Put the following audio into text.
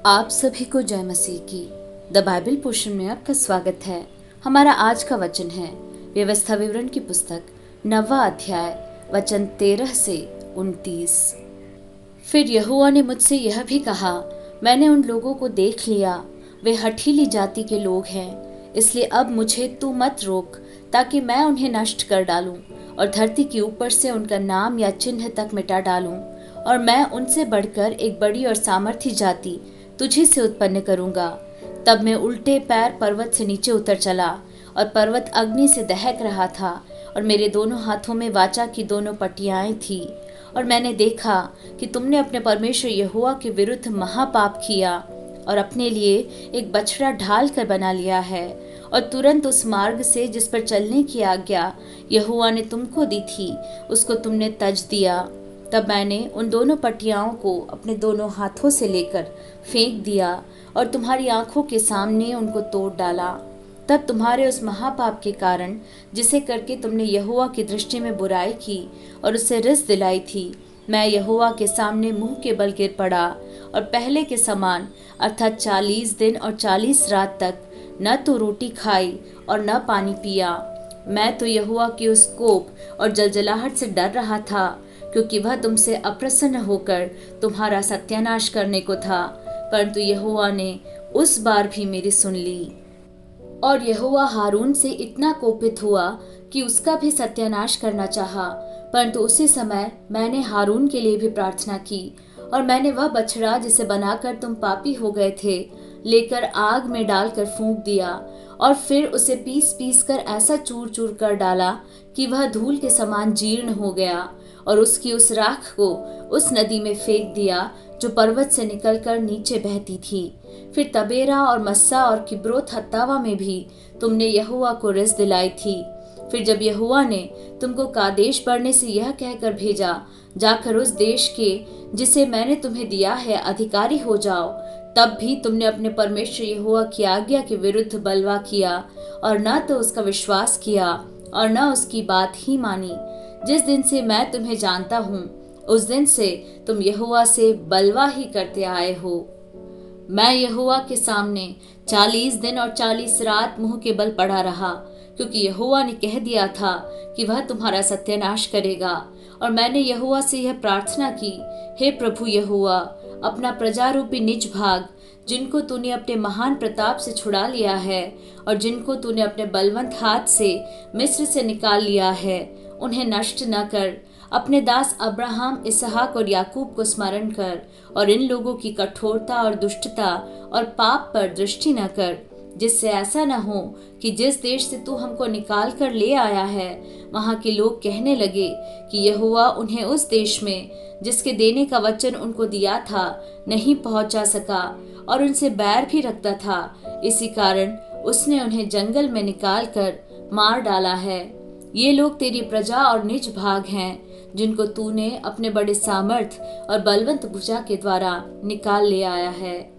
आप सभी को जय मसीह की द बाइबल पोर्शन में आपका स्वागत है। हमारा आज का वचन है व्यवस्था विवरण की पुस्तक 9वां अध्याय वचन 13 से 29। फिर यहोवा ने मुझसे यह भी कहा, मैंने उन लोगों को देख लिया, वे हठीली जाति के लोग हैं, इसलिए अब मुझे तू मत रोक, ताकि मैं उन्हें नष्ट कर डालूं और धरती के ऊपर से उनका नाम या चिन्ह तक मिटा डालूं। और मैं उनसे बढ़कर एक बड़ी और सामर्थी जाति तुझी से उत्पन्न करूंगा। तब मैं उल्टे पैर पर्वत से नीचे उतर चला, और पर्वत अग्नि से दहक रहा था, और मेरे दोनों हाथों में वाचा की दोनों पटियाएं थी। और मैंने देखा कि तुमने अपने परमेश्वर यहोवा के विरुद्ध महापाप किया और अपने लिए एक बछड़ा ढाल कर बना लिया है, और तुरंत उस मार्ग से जिस पर चलने की आज्ञा यहोवा ने तुमको दी थी, उसको तुमने तज दिया। तब मैंने उन दोनों पटियाओं को अपने दोनों हाथों से लेकर फेंक दिया और तुम्हारी आंखों के सामने उनको तोड़ डाला। तब तुम्हारे उस महापाप के कारण, जिसे करके तुमने यहोवा की दृष्टि में बुराई की और उससे रिस दिलाई थी, मैं यहोवा के सामने मुंह के बल गिर पड़ा, और पहले के समान अर्थात 40 दिन और 40 रात तक न तो रोटी खाई और न पानी पिया। मैं तो यहोवा की उस कोप और जलजलाहट से डर रहा था, क्योंकि वह तुमसे अप्रसन्न होकर तुम्हारा सत्यानाश करने को था। परंतु यहोवा ने उस बार भी मेरी सुन ली। और यहोवा हारून से इतना कोपित हुआ कि उसका भी सत्यानाश करना चाहा। परंतु उसी समय मैंने हारून के लिए भी प्रार्थना की, और मैंने वह बछड़ा जिसे बनाकर तुम पापी हो गए थे लेकर आग में डालकर फूंक दिया, और फिर उसे पीस पीस कर ऐसा चूर चूर कर डाला कि वह धूल के समान जीर्ण हो गया, और उसकी उस राख को उस नदी में फेंक दिया जो पर्वत से निकलकर नीचे बहती थी। फिर तबेरा और मस्सा और किब्रोत हत्तावा में भी तुमने यहोवा को रिस दिलाई थी। फिर जब यहोवा ने तुमको कादेश बढ़ने से यह कहकर भेजा, जाकर उस देश के जिसे मैंने तुम्हें दिया है अधिकारी हो जाओ, तब भी तुमने अपने परमेश्वर यहोवा की आज्ञा के विरुद्ध बलवा किया, और न तो उसका विश्वास किया और न उसकी बात ही मानी। जिस दिन से मैं तुम्हें जानता हूँ, उस दिन से तुम यहोवा से बलवा ही करते आए हो। मैं यहोवा के सामने 40 दिन और 40 रात मुंह के बल पड़ा रहा, क्योंकि यहोवा ने कह दिया था कि वह तुम्हारा सत्यानाश करेगा। और मैंने यहोवा से यह प्रार्थना की, हे प्रभु यहोवा, अपना प्रजा रूपी निज भाग, जिनको तूने अपने महान प्रताप से छुड़ा लिया है और जिनको तूने अपने बलवंत हाथ से मिस्र से निकाल लिया है, उन्हें नष्ट न कर। अपने दास अब्राहम, इसहाक और याकूब को स्मरण कर, और इन लोगों की कठोरता और दुष्टता और पाप पर दृष्टि न कर, जिससे ऐसा न हो कि जिस देश से तू हमको निकाल कर ले आया है, वहाँ के लोग कहने लगे कि यहोवा उन्हें उस देश में जिसके देने का वचन उनको दिया था नहीं पहुँचा सका, और उनसे बैर भी रखता था। इसी कारण उसने उन्हें जंगल में निकाल कर मार डाला है। ये लोग तेरी प्रजा और निज भाग हैं, जिनको तूने अपने बड़े सामर्थ और बलवंत भुजा के द्वारा निकाल ले आया है।